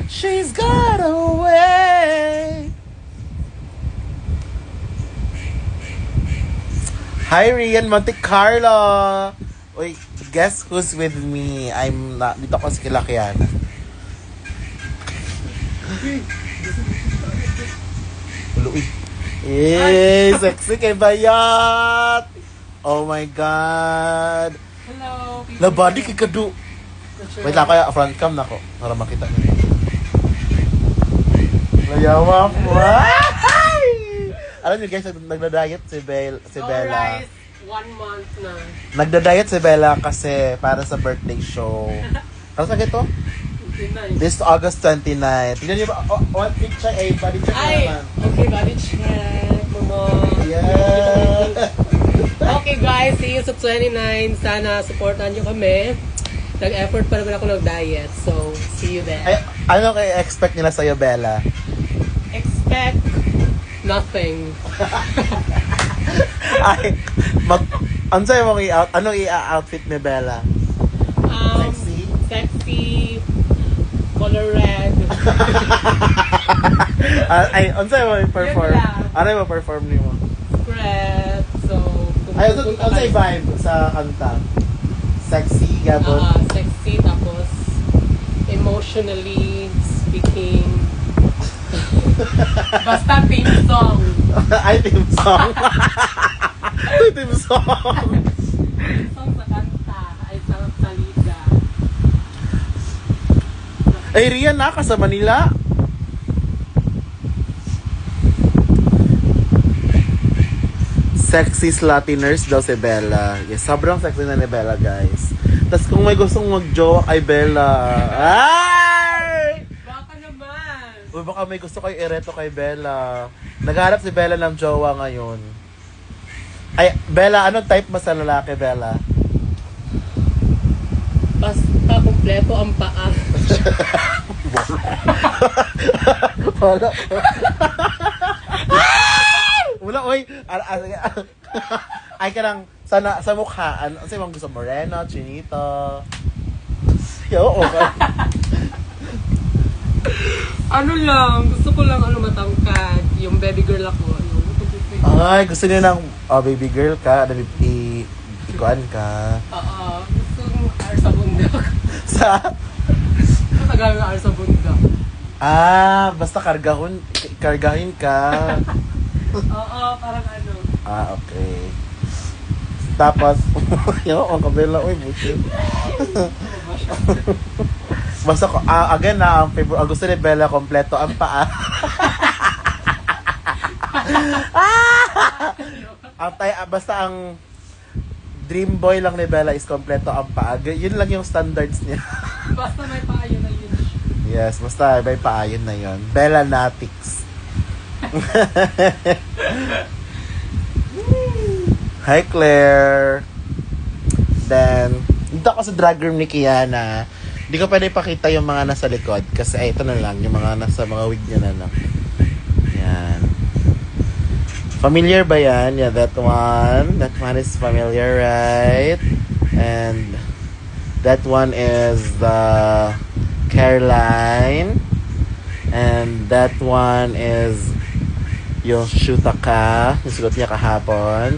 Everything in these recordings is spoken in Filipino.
She's got away. Hi, Rian Monte Carlo. Uy, guess who's with me? Dito ako sa Kilakiana. Uy. Eh, sexy kay Bayat. Oh my God. Hello. La body kay Kadu. Wait lang, kaya front cam na ko para makita niyo. Layawa mo. Alam niyo guys, nagda-diet si Bella. Alright, 1 month na. Nagda-diet si Bella kasi para sa birthday show. Ano sa ito? 29. This August 29. Tignan niyo ba? One picture, body check Ay, naman. okay, body check. Mama. Yeah. Okay guys, see you sa 29. Sana supportan nyo kami. Nag-effort pa naman ako nag-diet. So, see you there. Ay, ano kayo expect nila sa'yo, Bella? Expect nothing. Ay, ano sa'yo mong i-out? Anong i-outfit ni Bella? Sexy? Sexy. Color red. Ay, ano sa'yo mo i-perform? Yun lang. Ano yung perform niyo mo? Spread. So, Ay, ano sa'yo vibe sa kanta? Sexy, gabon? Sexy, tapos emotionally speaking. Basta theme song. Ay, team song. Ay, team song. Theme song sa kanta. Ay, sa salida. Ay, Rian na ka sa Manila. Sexy slutty nurse daw si Bella. Yes, sobrang sexy na ni Bella, guys. Tapos kung may gustong mag-jowa kay Bella. Ay! Baka naman. Uy, baka may gusto kayo ireto kay Bella. Naghahanap si Bella ng jowa ngayon. Ay, Bella, anong type mo sa lalaki, Bella? Basta kumpleto ang paa. Wala. Wala, oy. Ay ka lang, sana, sa mukha, ano sa'yo mong gusto? Moreno, chinito? Yo, okay. Ano lang, gusto ko lang matangkad. Yung baby girl ako. Ay, gusto niyo ng baby girl ka, ikuan ka. Oo, gusto ng ar sa bundok. Sa? Matagal na ar sa bundok. Basta kargahin ka. Oo, parang ano. Okay. Tapos, yo, ang kabila, uy, buti. Basta ko, again na, ang favorite, gusto ni Bella, kompleto ang paa. Basta ang dream boy lang ni Bella is kompleto ang paa. Yun lang yung standards niya. Basta may paayo na yun. Yes, basta may paa, yun na yun. Bella Natics. Hi, Claire. Then, dito ako sa drag room ni Kiana. Hindi ko pwede ipakita yung mga nasa likod. Kasi ito na lang, yung mga nasa mga wig niya na lang. Yan. Familiar ba yan? Yeah, that one. That one is familiar, right? And that one is the Caroline. And that one is yung Shutaka, yung sugot niya kahapon.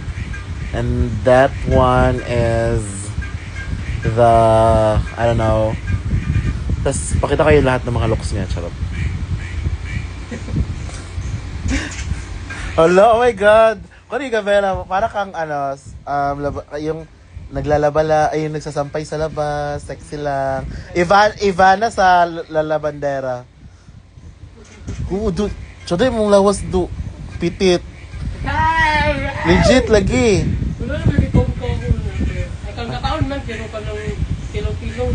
And that one is the, I don't know. Tapos, pakita kayo lahat ng mga looks niya. Charot. Hello, oh my God! Kung ka, Bella, para kang, yung naglalabala, ay yung nagsasampay sa labas, sexy lang. Ivana sa lalabandera. Choday mong lawas do. Pitit. Legit lagi. Wala na may kong-kong na. Ay, kang kataon man, pero pa ng kilo-kilo.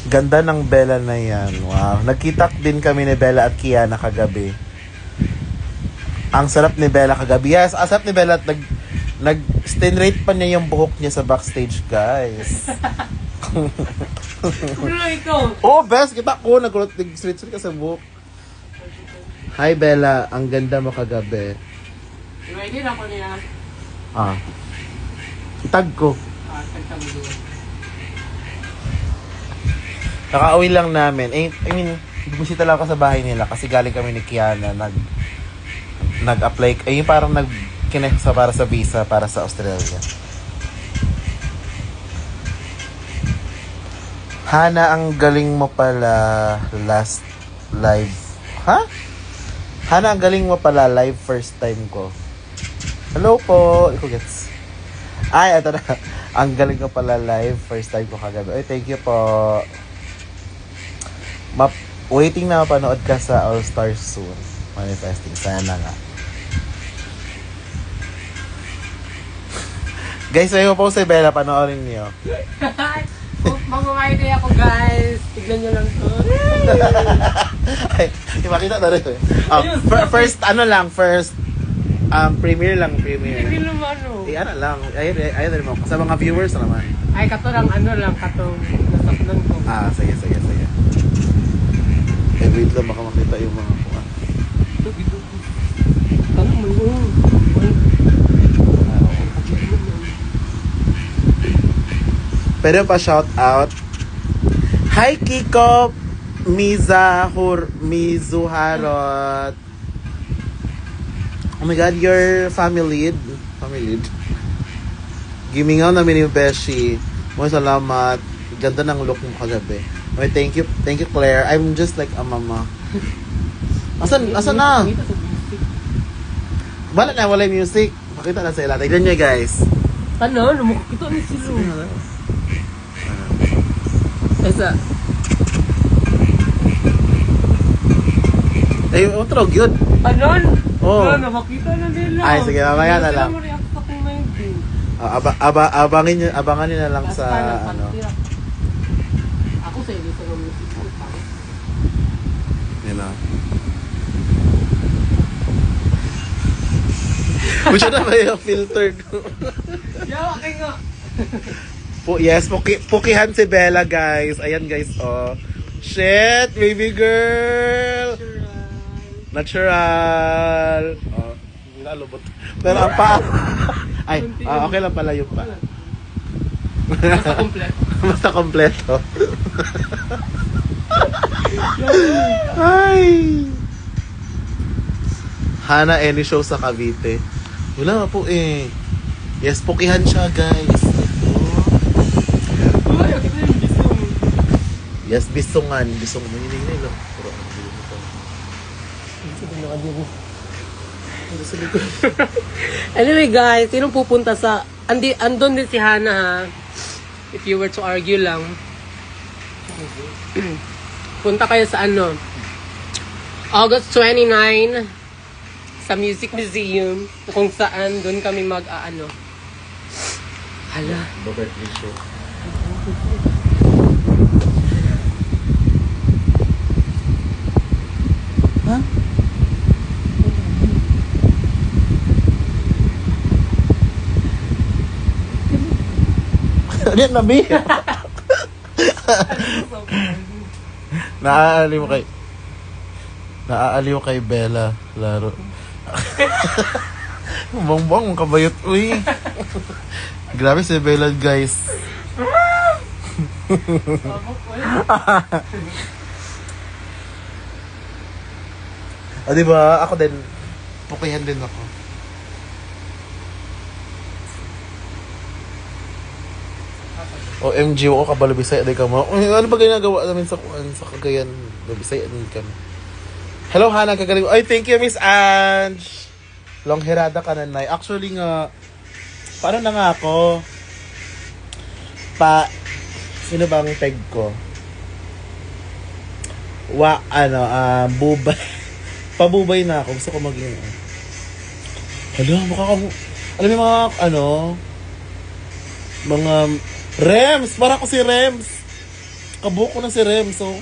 Ganda ng Bella na yan. Wow. Nagkita din kami ni Bella at Kiana kagabi. Ang sarap ni Bella kagabi. Yes, ang sarap ni Bella at nag-stinrate pa niya yung buhok niya sa backstage, guys. Ano ikaw? Oh, best. Kita ko. Nag-sweet ka sa buhok. Hi, Bella. Ang ganda mo kagabi. Ready na ko niya. Itag ko. Tagtag doon. Nakauwi lang namin. I mean, bumisita lang ako sa bahay nila kasi galing kami ni Kiana, nag-apply, ay yung parang nag-connect sa para sa visa para sa Australia. Hana, ang galing mo pala last live. Ha? Hana, ang galing mo pala live first time ko. Hello po. Iko gets. Ay, ito na. Ang galing ko pala live first time ko kagabi. Ay, thank you po. Waiting na mapanood ka sa All Stars soon. Manifesting. Sana nga. Guys, ayaw po si Bella. Panoorin niyo. Mag-my day ako, guys. Tignan nyo lang to. Ay, makita na rin. First, premiere lang, premiere. Hindi naman, no. Ano lang, ayun rin mo. Sa mga viewers naman. Ay, kato lang, katong nasaknan ko. Sige. Wait lang, baka makita yung mga kuha. Ano mo yun? Pero pa shout out. Hi Kiko Mizuharot. Oh my God, your family lead. Gimingaw namin yung Beshi. Mo salamat. Ganda ng look mo kagabi. Okay, thank you Claire. I'm just like a mama. Asan na? Wala na, wala yung music. Makita na sila. Tignan nyo guys. Ano? Lumakita ni sila. Esa. Ay, utrog yun. Anon? Oo. Nakakita na nila. Ay, sige, mamaya na lang. Sila mo-react sa kung may view. Abangan nyo na lang sa ano. Ako sa edito ng music ko. Yun na. Gusto na ba yung filtered? Yawa, kay nga. Yes, pukihan si Bella, guys. Ayan, guys, oh. Shit, baby girl. Natural. Oh, lalubot. Pero ang pa... Ay, okay lang pala yung pa. Basta kompleto. Basta kompleto. Ay. Hana, any show sa Cavite? Wala po eh. Yes, pukihan siya, guys. Yes, bisungan. Bisungan. Maninig lang. Pero ang hindi mo ito. Anyway guys, sinong pupunta sa... Andun din si Hana ha. If you were to argue lang. Punta kayo sa ano. August 29 sa Music Museum kung saan doon kami mag-ano. Hala. Birthday show. Ha? Ano yan, Nabi? Naaaliw kay Bella, laro. Bongbong, kabayot, uy. Grabe si Bella, guys. Diba? Ako din. Pukihan din ako. OMG, ako kabalo Bisaya. Di ka mo. Ano ba ginagawa namin sa Cagayan? Bisaya din kami. Hello, Hana. Kagaling. Ay, thank you, Miss Ange. Longhirada ka na, Nay. Actually nga, paano na nga ako? Sino bang peg ko? Bubay. Pabubay na ako. Gusto ko maging... Hala, mukha kang... Alam mo yung mga, mga... Rems! Para ko si Rems! Kabuko na si Rems, oh.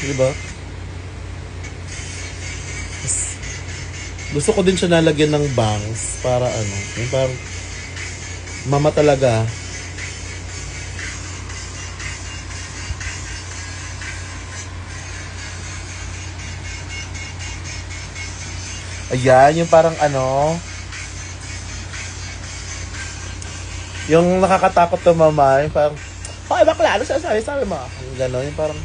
Diba? Gusto ko din siya nalagyan ng bangs para yung parang mama talaga. Ayan, yung parang Yung nakakatakot na mama, yung parang, okay, bakla, ano sabi mo? Yung gano'n, yung parang,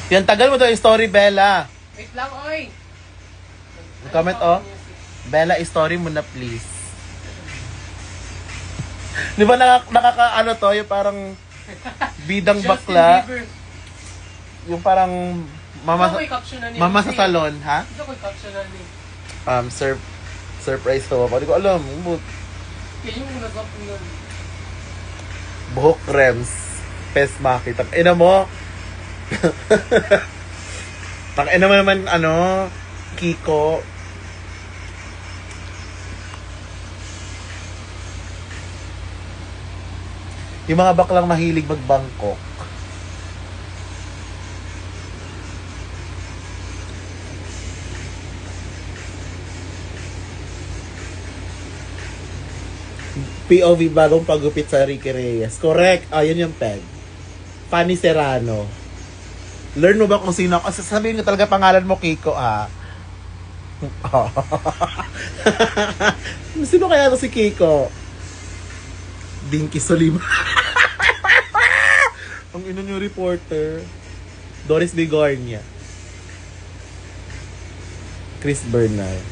yan, tagal mo daw yung story, Bella. Wait lang, oy! Comment, oh. Bella, story mo na, please. Di ba nakaka-ano to, yung parang bidang bakla, yung parang mama sa salon, ha? Ito ko'y captionan ni. Surprise to. Hindi ko alam. Kaya yung nag-up nun. Buhok rems. Pes makita. Ina mo. Ina mo naman, Kiko. Yung mga baklang mahilig magbangkok. POV bagong pagupit sa Ricky Reyes. Correct. Yun yung peg. Fanny Serrano. Learn mo ba kung sino ako? Sasabihin ko talaga pangalan mo, Kiko, ha? Sino kaya to si Kiko? Dinky Solima. Ang ino niyo reporter. Doris Bigornia. Chris Bernal.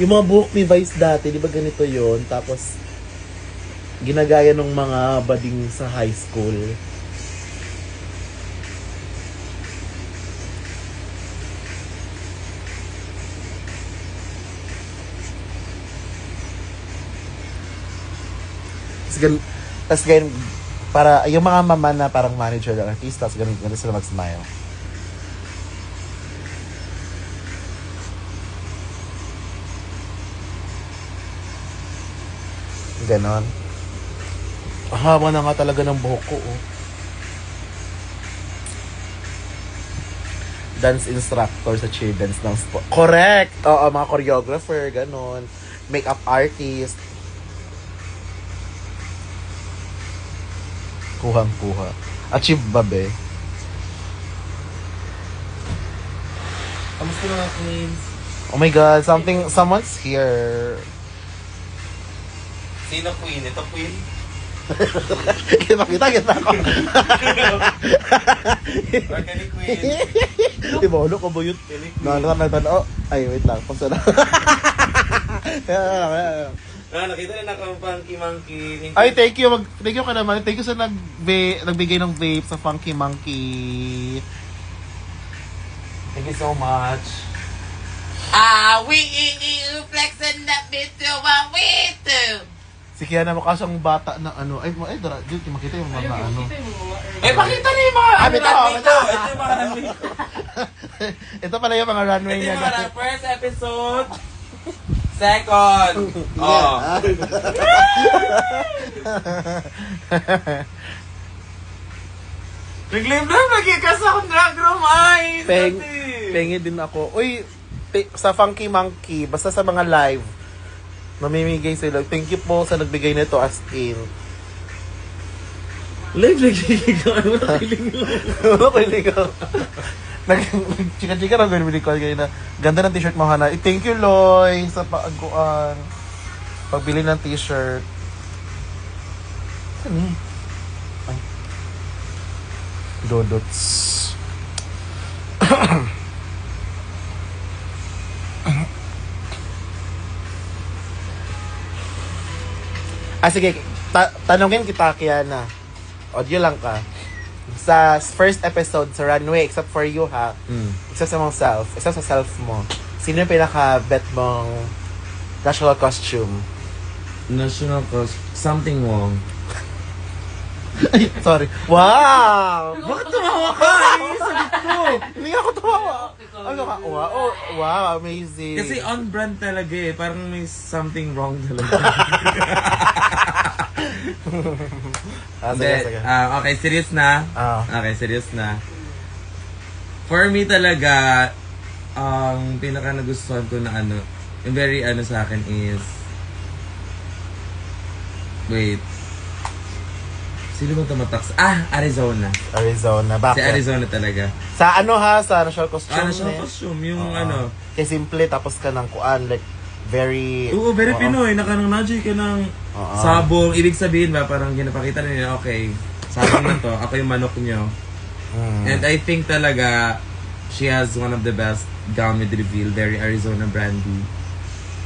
Yung mga buhok ni Vice dati, di ba ganito yon? Tapos, ginagaya ng mga bading sa high school. Tapos ganun, para yung mga mama na parang manager ng artista, tapos ganun sila mag-smile. Ganon. Haba na nga talaga ng buhok ko, oh. Dance instructor sa cheer dance ng sport. Correct! Oo, mga choreographer, ganon. Makeup artist. Kuhang-kuha. Achieve ba, be? Kamusta mga queens? Oh my God, someone's here. Sino queen? Ito queen? Kita ako. Or kani queen? Di ba, ulo ko ba yun? Oh, ay, wait lang. Pagsa na. Nakita na ako ang Funky Monkey. Ay, thank you ka naman. Thank you sa nagbigay ng vape sa Funky Monkey. Thank you so much. We flexing that bitch to what we do. Si Kiana mukha siyang bata na ano. Ay, dito makita yung mga ano. Pakita na yung mga Ito. Ito yung mga runway ko. Ito pala yung mga runway Ito niya. yung mga first episode. Second. Oh. Nag-live lagi ka sa drag room eyes. Pengi din ako. Uy, sa Funky Monkey, basta sa mga live, mamimigay sila. Thank you po sa nagbigay nito as in. Live lagi ka. Ano nakiling mo? Ano kilig ako? Nag-chika-chika lang ganun ko kayo na ganda ng t-shirt mo, Hana. Thank you, Loy, sa paaguan. Pagbili ng t-shirt. Ano eh? Ay. Dodots. Sige. Tanungin kita, Kiana. Audio lang ka. Sa first episode sa Runway, except for you, ha? Except sa mong self. Except sa self mo. Sino yung pinaka-bet mong national costume? National cost. Something wrong. Ay, sorry. Wow! Bakit tumawa ka? Sabi ko. Hindi ako tumawa. Ano ka? Wow, amazing. Kasi on brand talaga eh. Parang may something wrong talaga. Sige. Okay, serious na. Okay, serious na. For me talaga, ang pinaka nagustuhan ko na ano, yung very ano sa akin is, wait. Sino ba tumatax? Arizona. Arizona. Bakit? Si Arizona talaga. Sa ano ha? Sa national costume. National costume, yung ano. Kay simple, tapos ka ng kuan, like, very... Oo, very Pinoy. Nakanang najay ka ng sabong. Ibig sabihin ba, parang ginapakita na nila, okay, sabong na to, ako yung manok nyo. And I think talaga, she has one of the best gown with reveal, very Arizona brandy.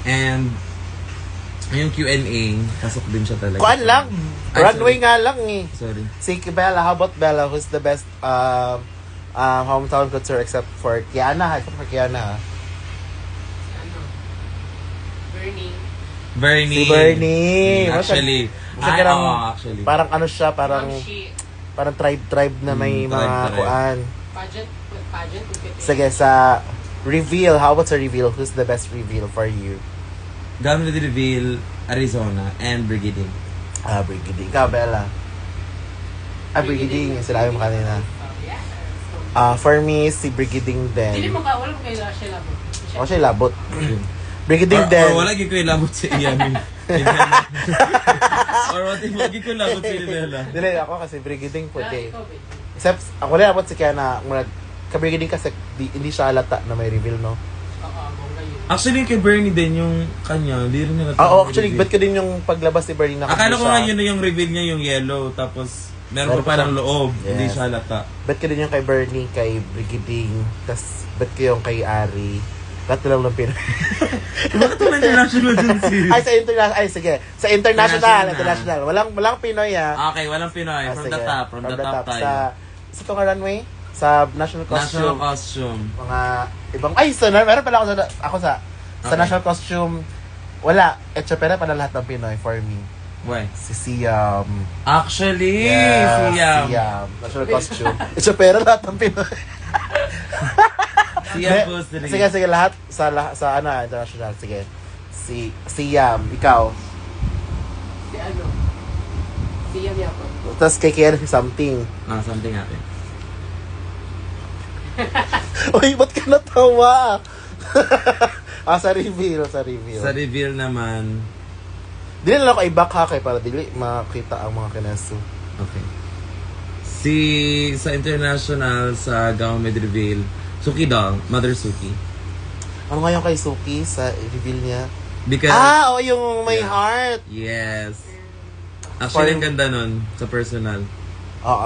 And, yung Q&A, pasok din siya talaga. Kuan lang. Runway nga lang eh. Sorry. Si Bella, how about Bella? Who's the best hometown couture except for Kiana? Except for Kiana, ha? Ano? Bernie. Bernie. Si Bernie. Actually. Actually. Parang ano siya, parang Mamshi. parang tribe na may mga tribe. kuan. Pageant. Sige, sa reveal, how about sa reveal? Who's the best reveal for you? Gown with reveal, Arizona, and Brigading. Brigading. Ikaw, Bella. Brigading. Sinabi mo kanina. For me, si Brigading Dili din. mo ka, wala mo kayo siya labo. Ako siya labot. Brigading Or din. wala gid ko ilabot sa iyamin. Or what if wagi ko labot sa nila. Dili, ako kasi Brigading po. Okay. Ikaw, babe. Except, ako rin abot si Kiana. Ka-Brigading kasi hindi siya halata na may reveal, no? Bongga yun. Actually, kay Bernie din yung kanya, hindi rin nila. Actually, ba't ko din yung paglabas ni Bernie na Akala ko nga yun na yung reveal niya yung yellow, tapos meron pa parang loob, hindi Yes. siya halata. Ba't ko din yung kay Bernie, kay Brigading, tas ba't ko yung kay Ari? Lahat na lang ng Pinoy. Bakit wala international dun si? Ay, sa international. Ay, sige. Sa international. International. Walang Pinoy, ha? Okay, walang Pinoy. From Sige. the top. From the top tayo. Sa itong runway? Sa national costume. National costume. Mga ibang... Ay, meron pala ako sa Okay. national costume. Wala. Etchopera pala lahat ng Pinoy for me. Why? Si Siam. Actually, Siam. National costume. Etchopera lahat ng Pinoy. Siya po sila. Sige, lahat sa ano, international. Sige. Siam, ikaw. Si ano? Si Yami ako. Tapos kay Kiara si something. Something natin. Uy, ba't ka natawa? Sa reveal. Sa reveal naman, Dili na lang ako i-back ha kay para dili makita ang mga kineso. okay. Sa international, sa gown with reveal, Suki Dong, Mother Suki. Ano nga yung kay Suki sa reveal niya? Because, Yung may heart. yes. Actually, ang ganda nun, sa personal.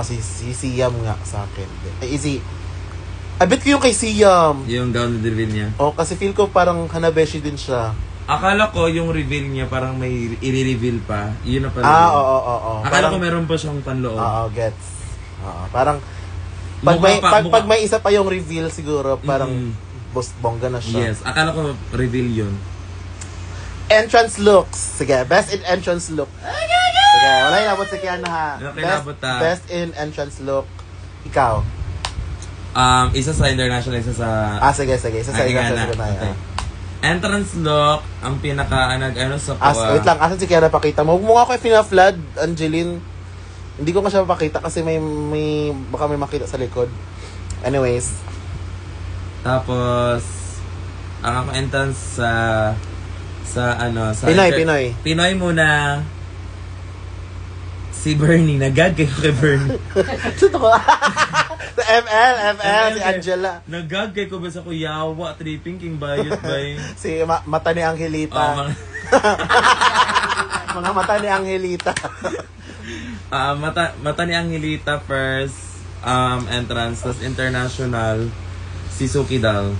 Si Siam nga sa akin. I bet ko yung kay Siam. Yung gown with reveal niya. Kasi feel ko parang Hanabeshi din siya. Akala ko yung reveal niya parang may i-reveal pa. Yun na pala. Oo. Akala ko meron pa siyang panloob. Gets. Parang pag may isa pa yung reveal siguro, parang bongga na siya. Yes, akala ko reveal yun. Entrance looks. Sige, best in entrance look. Sige, wala inabot si Kiana, ha. Wala kinabot, ha. Best in entrance look. Ikaw. Isa sa international, isa sa... Sige. Isa sa entrance look na yan. Okay. Entrance look, ang pinaka sa Wait lang, asan si Kiana pakita mo? Huwag mo nga ako pina-flood, Angeline. Hindi ko nga siya mapakita kasi baka may makita sa likod. Anyways. Tapos, ang ako entrance sa Pinoy. Pinoy muna. Si Bernie, nagag kayo kay Bernie. Sa ML, si Angela. Nagag kayo ko ba sa kuyawa, tripping king bayot bay. Si mata ni Angelita. Mga mata ni Angelita. Mata ni Angelita first, entrance, tas international, si Suki Dal.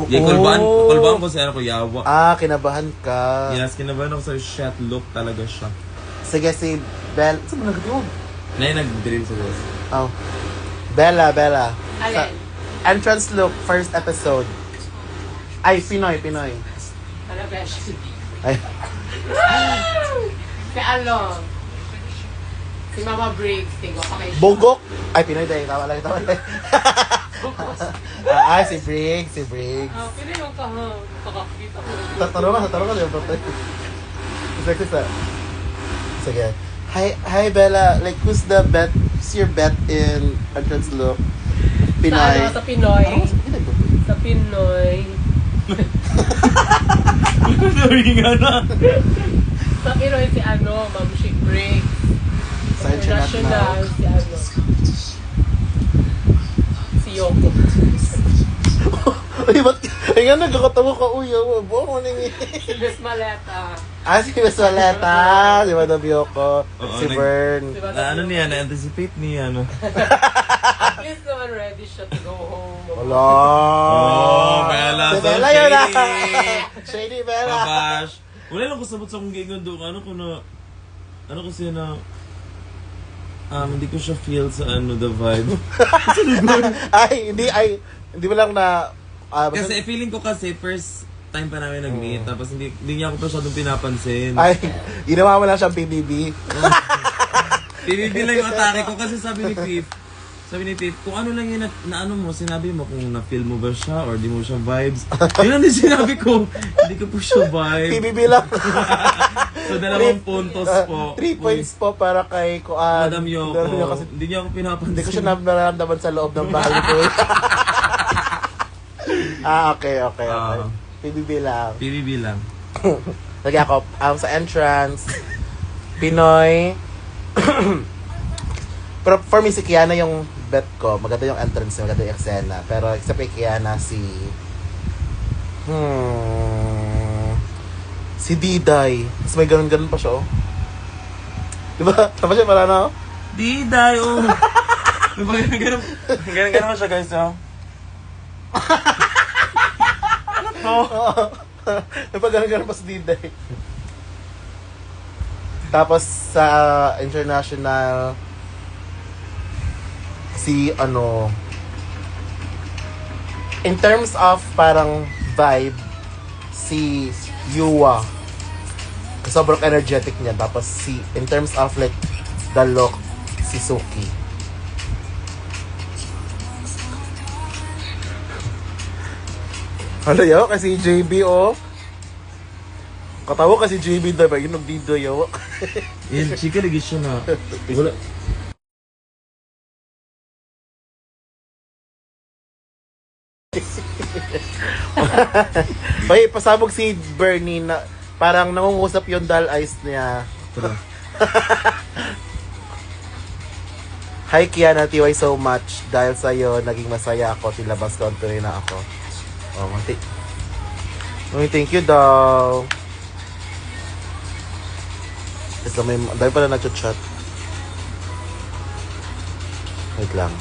Kulbaan ko sa kuyawa. Kinabahan ka. Yes, kinabahan ako sa shot look talaga siya. Sige, si Bella. Saan mo nag-yun? Nag-dream sa boss. Bella. Alin? Entrance look, first episode. Ay, Pinoy. Hanabeshi. Ay, Si ano? Si Mama Briggs. Tingko pa kayo. Bogok. Ay, Pinoy dahil. Tama lang. Si Briggs. Pili yung kakakita ko. Tatanong ka. Sige. Hi, Bella. Like, who's your bet in entrance look? Pinoy. Sa Pinoy. Sa Pinoy. Sorry nga na. Sa Pinoy si Ma'am Chick Briggs. Sa international. Si ano? Si Yoko. Ay, ba't? Ay nga, nagkakatawa ka, uy. Buong mo nang Si Miss Maleta. Si Miss Valeta, si Madam Yoko, Oo, si Bern. Diba, Na ano niya, na-anticipate niya, ano? At least naman ready siya to go home. Wala. Bella, Si so Bella yun ah. shady. Shady Bella. Babash. Wala lang ko sabot sa kong gingon doon. Ano kasi na, hindi ko siya feel sa the vibe. Hindi mo lang na, Kasi feeling ko kasi first time pa namin nag-meet, tapos hindi niya ako pa siya doon pinapansin. ginawa mo lang siyang PBB. Tinindi lang yung atake ko kasi sabi ni Pip, kung ano lang yun na ano mo, sinabi mo kung na-feel mo ba siya or di mo siya vibes. Yun ang din sinabi ko, hindi ko po siya vibes. PBB lang. So, 2 puntos po. 3 points po para kay Kuan. Madam Yoko, Kasi hindi niya ako pinapansin. hindi ko siya nararamdaman sa loob ng bahay ko. Okay. PBB lang. PBB lang. Lagi ako, sa entrance, Pinoy. Pero for me, si Kiana yung bet ko. Maganda yung entrance, maganda yung eksena. Pero except kay Kiana, si Diday. Tapos may ganun-ganun pa siya, oh. Diba? Tama siya pala, no? Diday, oh. Ganun mo siya, guys, oh. Diba ganun-ganun pa si Diday. Tapos sa international, in terms of parang vibe, si Yuwa, sobrang energetic niya. Tapos in terms of like the look, si Suki. Ano yun? Kasi JB, oh. Katawa kasi JB, diba? Yun nagdido, yo. Yan, chika lagi siya na. Wala. Ay, pasabog si Bernie na parang nangungusap yung dull eyes niya. Hi Kiana, TY so much. Dahil sa'yo, naging masaya ako. Tilabas country na ako. Thank you daw. Ito may, dahil pala na-chat. Wait lang.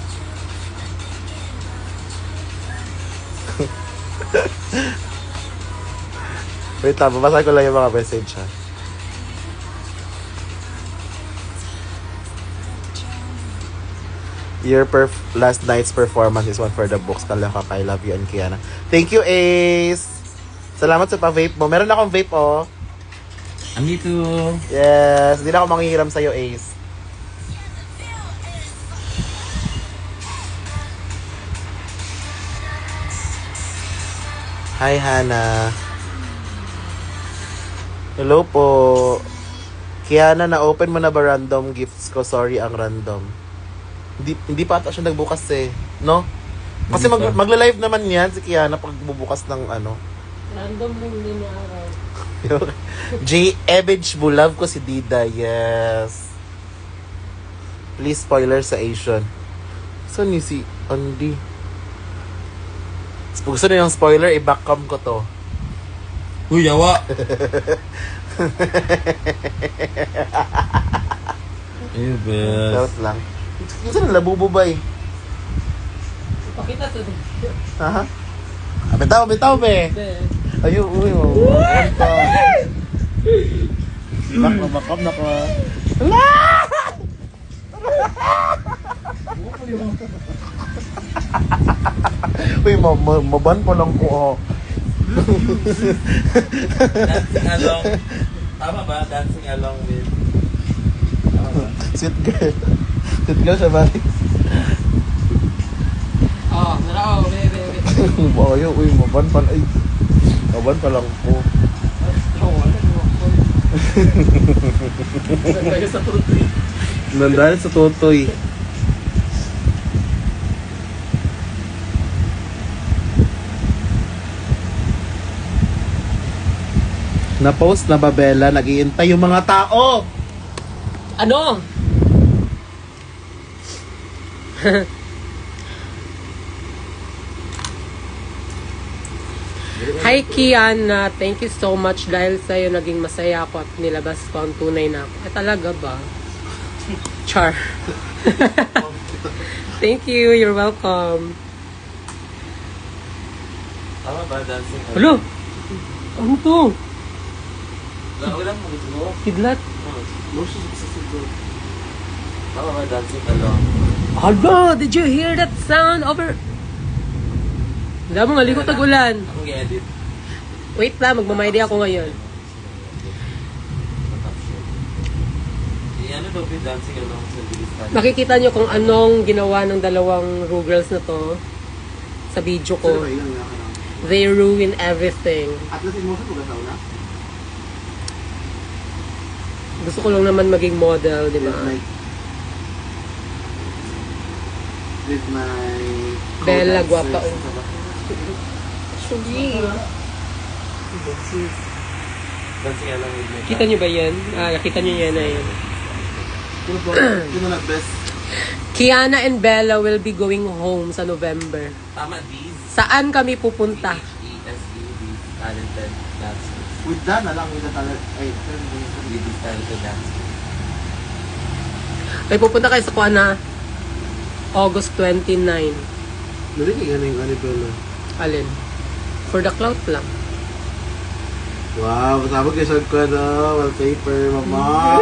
Wait lang, babasa ko lang yung mga message ha. Your last night's performance is one for the books. Kalakak, I love you and Kiana. Thank you, Ace! Salamat sa pa-vape mo. Meron akong vape, oh. Me too. Yes, hindi na ako manghihiram sa'yo, Ace. Hi, Hana. Hello po. Kiana, na-open mo na ba random gifts ko? Sorry, ang random. Hindi pa ata siya nagbukas eh. No? Kasi magla-live naman yan si Kiana pag bubukas ng ano. Random lang din yung araw. J. Ebage Love ko si Dida. Yes. Please spoiler sa Asian. Saan ni si Andy? Kung gusto na yung spoiler, i-backcam ko to. Uy, yawa! best. Charot lang. Gusto na labububay. Pakita to din. Ha? Bitaw, be. Ayun, uy, Backcam na ko. Uy, maban pa lang ko, oh. Dancing along. Tama ba? Dancing along with... Tama ba? Sweet girl. Sweet girl siya ba? Narao, bebe. Ayaw, uy, maban pa lang. Ay, maban pa lang ko. Nandaya sa tutoy. Nandahil sa tutoy. Na-post na ba, Bella? Nag-iintay yung mga tao! Ano? Hi Kiana, thank you so much dahil sa'yo naging masaya ako at nilabas ko ang tunay na ako. Talaga ba? Char. Thank you, you're welcome. Tama ba, dancing? Hello? Ano to? Wala mo gusto. Kidlat? Tama ba, dancing alone? Hello, did you hear that sound over? Hindi mo, ngaliko tag-ulan. Akong i-edit. Wait lang, magmamaydi ako ngayon. Ano daw yung dancing alone sa bilis tayo? Makikita nyo kung anong ginawa ng dalawang Rugals na to sa video ko. They ruin everything. Gusto ko lang naman maging model, di ba? With my Bella, guwapa. Actually, Dancing alone with me. kita nyo ba yan? Nakita nyo yan na yan. Sino nag-best? Kiana and Bella will be going home sa November. Tama, these. Saan kami pupunta? T-H-E-S-E, these talented dancers. With that na lang, with the talent. Ay, With these talented dancers. May pupunta kayo sa Kuana August 29. narinig yan yung Annabella. Alin? For the clout lang. Wow, masabog kayo sa ko na. Wallpaper, mama.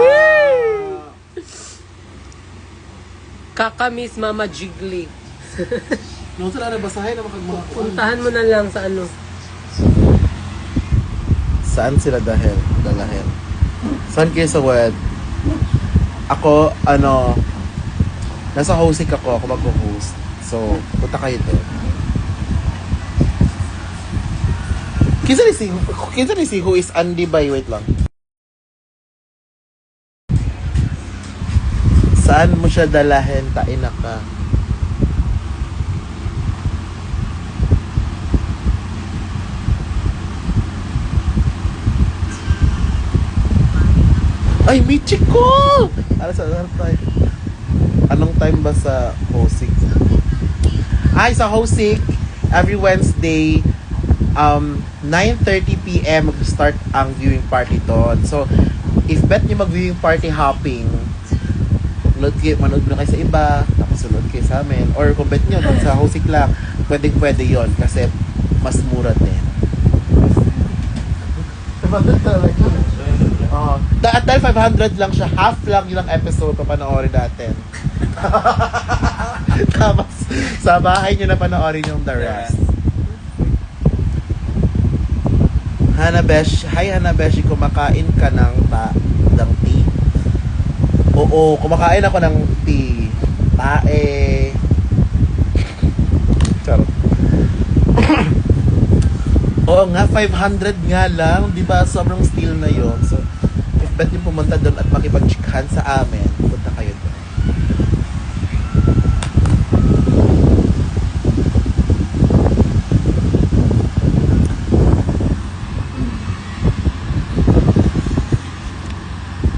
Kakamiss Mama Jiggly. Nung sila na basahin na makagmakakuan. Puntahan mo na lang sa ano. Saan sila dalahin? Saan kayo sa wed? Ako, nasa hosting ako mag-host. So, punta kayo doon. Kinsa ni si who is Andy by, wait lang. Saan mo siya dalahin? Taina ka. Ay, Michiko! Ano time? Anong time ba sa Hosik? Ay, sa Hosik, every Wednesday, 9:30 p.m. mag-start ang viewing party doon. So, if bet nyo mag-viewing party hopping, manood mo na kayo sa iba, tapos sunod kayo sa amin. Or kung bet nyo, sa Hosik lang, pwede yon kasi mas mura din. Dahil 500 lang siya, half lang yung episode papanoorin natin. Tapos, sa bahay nyo na panoorin yung the rest. Hi Hanabeshi, kumakain ka ng tea? Oo, kumakain ako ng tea. Tae. Charot. Oo nga, 500 nga lang. Di ba sobrang steal na yon. So, if bet yung pumunta doon at makipag-chikahan sa amin, punta kayo doon.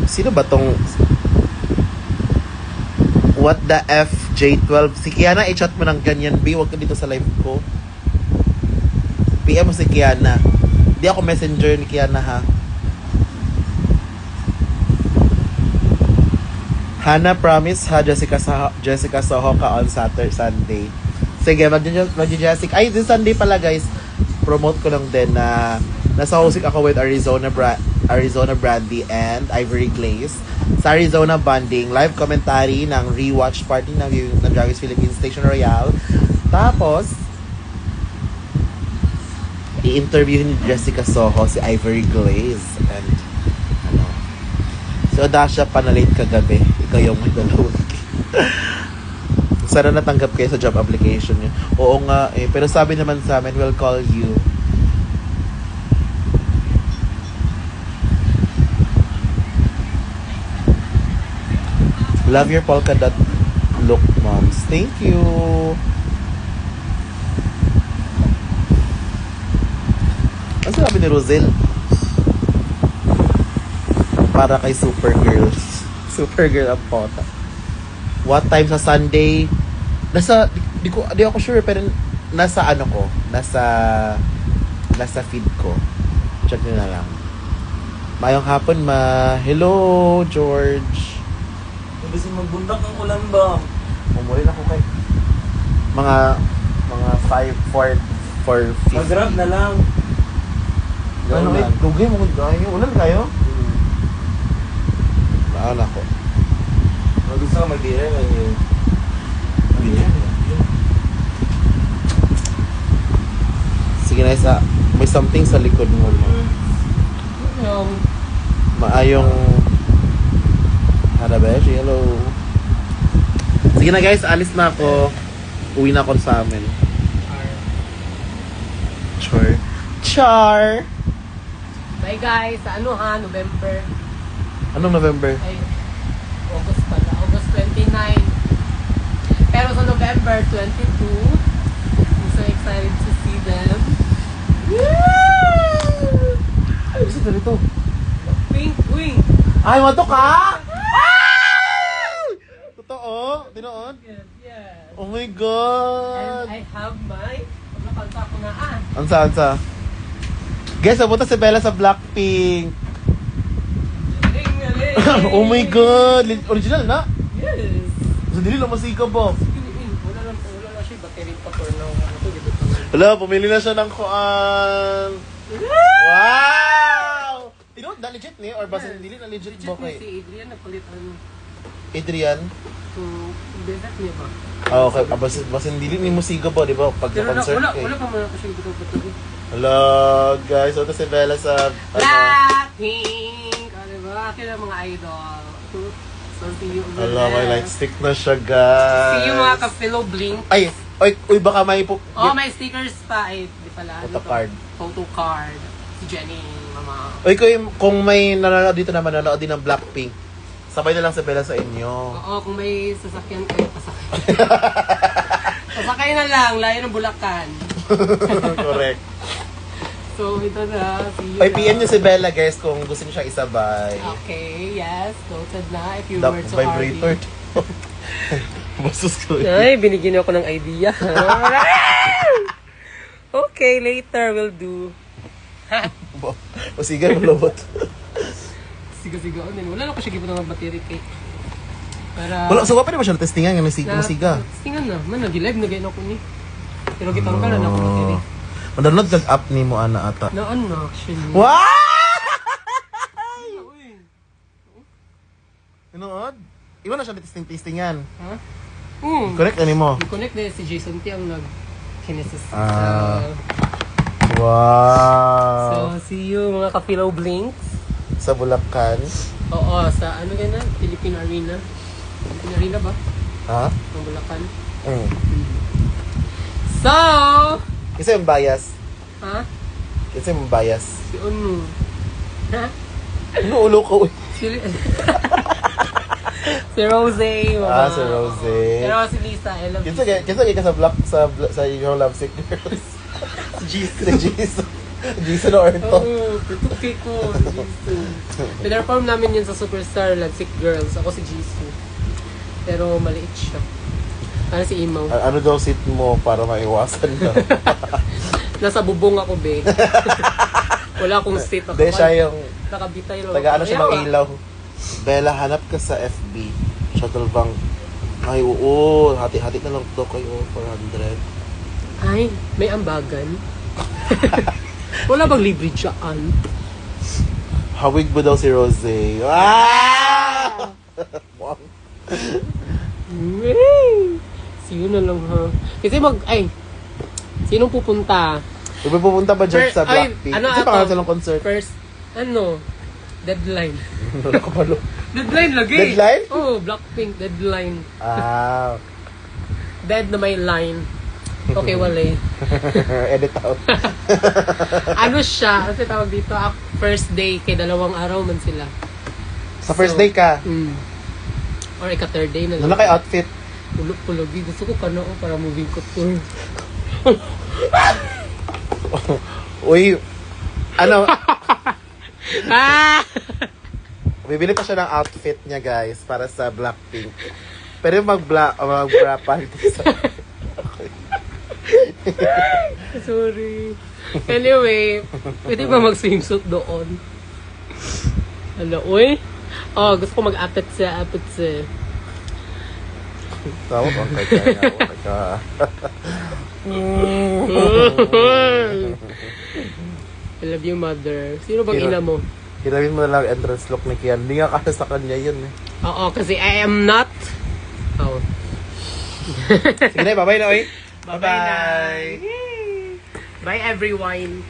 Sino ba tong What the F J12? Si Kiana, i-chat mo ng ganyan, B. Huwag ka dito sa live ko. PM mo si Kiana. Di ako messenger ni Kiana, ha? Hana, promise ha, Jessica Soho ka on Sunday. Sige, mag-Jessica. Ay, this Sunday pala, guys. Promote ko lang din na nasa hosting ako with Arizona Brandy and Ivory Glaze sa Arizona Bonding live commentary ng rewatch party ng Drag Race Philippines Station Royale. Tapos i-interview ni Jessica Soho si Ivory Glaze and si Odasha pa na late kagabi. Ikaw yung may dalawang sana natanggap kayo sa job application niyo. Oo nga eh, pero sabi naman sa amin, we'll call you. Love your polka dot look, moms. Thank you. Ano sabi ni Rosel? Para kay Supergirl. Supergirl ang pota. What time sa Sunday? di ako sure, pero nasa ano ko, nasa feed ko. Check nyo na lang. Mayong hapon, hello, George. Hindi si magbundak ang ulan ba? Umuli na ako kay mga 4:50. Mag-grab na lang. Ano eh? Lugay mo kung kayo. Ulan kayo? Naan ako. Gusto ka mag-DM eh. Sige na isa. May something sa likod mo. Maayong Hanabeshi, hello. Sige na guys, alis na ako. Uwi na ako sa amin. Char. Bye guys, sa November. Anong November? Ay, August pala. August 29. Pero sa November 22, I'm so excited to see them. Ay, gusto na rito. Wing, wing. Ay, mato ka? Totoo? Tinoon? Yes, yes. Oh my And God. I have my, pagkakanta ko na Ansa? Guys, napunta si Bella sa Blackpink. Oh my God. Original na? Yes. Sa dili lang masika ba? Wala lang siya battery pa for now. Hala, pumili na siya ng kuan. Wow! Na legit ni? Or basta dili na legit ba kay? Si Adrian nagpalitan. Adrian? Bezak niya ba? Ah, okay. Basta dili ni musika ba, di ba? Pag Pero concert wala kay. pa man ako siya gito. Hello, guys. So, ito si Bella sa... Blackpink! O, diba? Akin ang mga idol. So, see you over Hello, may there. light stick na siya, guys. See you mga ka-Philo Blink. Ay, uy, baka may Oh, may stickers pa. Ay, di pala. Photo card. Photo card. Si Jenny, mama. Uy, kung may nanonood dito naman, nanonood din ng Blackpink, sabay na lang si Bella sa inyo. Oo, kung may sasakyan kayo, pasakay. Pasakay na lang, layo ng Bulacan. Correct. So, ito na. See you Ay, na. PM niyo si Bella, guys, kung gusto niyo siya isabay. Okay, yes. Noted na. If you The were to vibrator. RD. Basos ko. Ay, binigyan ako ng idea. Okay, later we'll do. O sige, malabot. Siga-siga. Wala lang ko siya gipon ng battery cake. Para... Wala, so pa rin ba siya testingan ng masiga? Tingnan na. Man, nag-live na gano'n ko ni. Pero gitanggalan ako battery. Madalod kag-up ni mo, ana, ata. Naan na, actually. Wow! Inood? Iwan na siya testingan. Ha? Correct, ano mo? I-connect na si Jason T ang nag-kinesis. Ah. Wow! So, see you mga ka-Philo Blinks. Sa Bulacan. Oo, sa ano gana? Philippine Arena. Philippine Arena ba? Ha? Ang Bulacan. So! Kasi yung bias. Ha? Kasi yung bias. Si Onu. Ha? Ano ulo ko? Si si Rose. Mama. Si Rose. Pero si Lisa, I love Kinsa ka sa Your Love Sick Girls. Si Jason Orto. Oo, tutuki ko. Jisoo. Pinarform namin yun sa Superstar Lovesick Girls. Ako si Jisoo. Pero maliit siya. Para si Imaw. Ano daw seat mo para maiwasan na? Nasa bubong ako, be. Wala akong seat. Hindi, siya yung Nakabitay lang. taga-ano siya ng Ayaw, ilaw. Bella, hanap ka sa FB. Shuttle Bank. Ay, oo. Hati-hati na lang daw kayo. 400. Ay, may ambagan. Wala bang libre dyan? Hawig mo daw si Rose. Ah! Wow. See you na lang, ha? Kasi sinong pupunta? Kung may pupunta ba dyan sa Ay, Blackpink? ano Kasi ato? pangalan silang concert. First, deadline. Wala ko palo. Deadline lagi. Deadline? Oo, Blackpink, deadline. Ah. Dead na may line. Okay, wala eh. Edit out. Ano siya? Kasi tawag dito, first day, kay 2 araw man sila. Sa first day ka, Or ika-third day na ano kay outfit? Pulog-pulogi. Gusto ko kanoo para moving ko tour. Uy, ano, Ah! bibili pa siya ng outfit niya guys para sa Blackpink. Pero mag-bra panty sa... Sorry. Anyway, pwede ba mag-swimsuit doon? Hala, uy. Oh, gusto ko mag-apit sa. Tawag ang kaya. I love you, mother. Sino bang ina mo? Hinawin mo na lang entrance look ni Kian. Hindi nga kasi sa kanya yun eh. Oo, kasi I am not. Oh. Sige na, bye-bye na, oy. Bye-bye. Bye, everyone.